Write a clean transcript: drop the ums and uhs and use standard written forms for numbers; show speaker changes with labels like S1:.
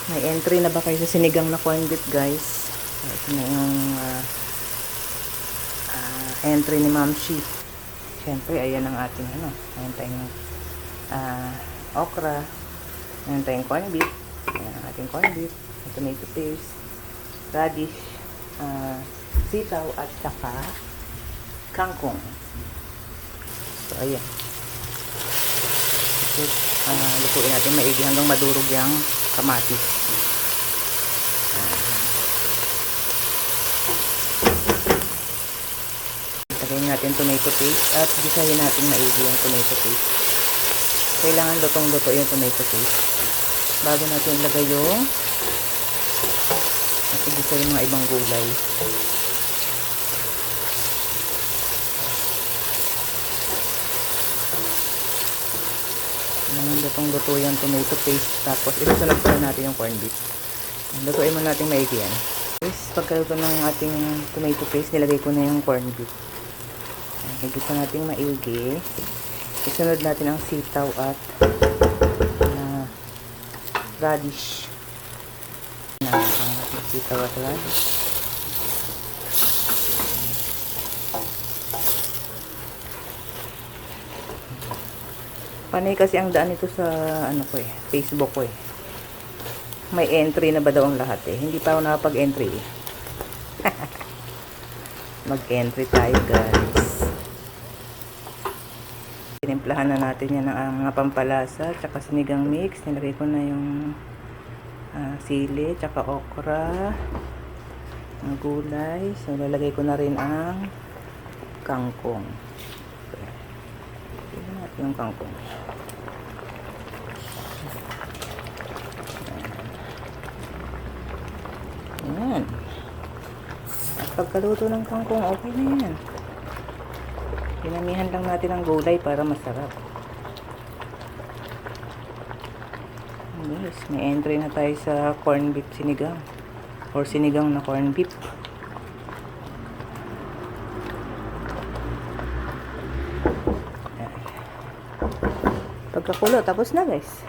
S1: May entry na ba kayo sa sinigang na corned beef, guys? Ito na yung entry ni Ma'am Shi. Siyempre, ayan ang ating ayan tayong okra, ayan tayong corned beef, ayan ang ating corned beef, tomato paste, radish, sitaw at saka kangkong. So, ayan. Lutuin natin maigi hanggang madurog yung kamatis. Lagyan natin tomato paste at gisahin natin maigi yung tomato paste. Kailangan lutong-luto yung tomato paste bago natin ilagay yung at igisa yung mga ibang gulay. Lutong-luto yung tomato paste, tapos isusunod pa natin yung corned beef. Lutuin mo natin maigi yan. Guys, pagkaluto ng ating tomato paste, nilagay ko na yung corned beef. Higisa natin maigi. Isunod natin ang sitaw at radish. Ang sitaw at radish. Panay kasi ang daan ito sa Facebook ko eh. May entry na ba daw ang lahat eh. Hindi pa ako nakapag-entry eh. Mag-entry tayo, guys. Tinimplahan na natin yan ng mga pampalasa tsaka sinigang mix. Nilagay ko na yung sili tsaka okra, ang gulay. So lalagay ko na rin ang kangkong. Tignan natin yung kangkong. Ayan. At pagkaluto ng kangkong, okay na yan. Pinamihan lang natin ang gulay para masarap. Yes, may entry na tayo sa corned beef sinigang or sinigang na corned beef. Pagkakulo, tapos na, guys.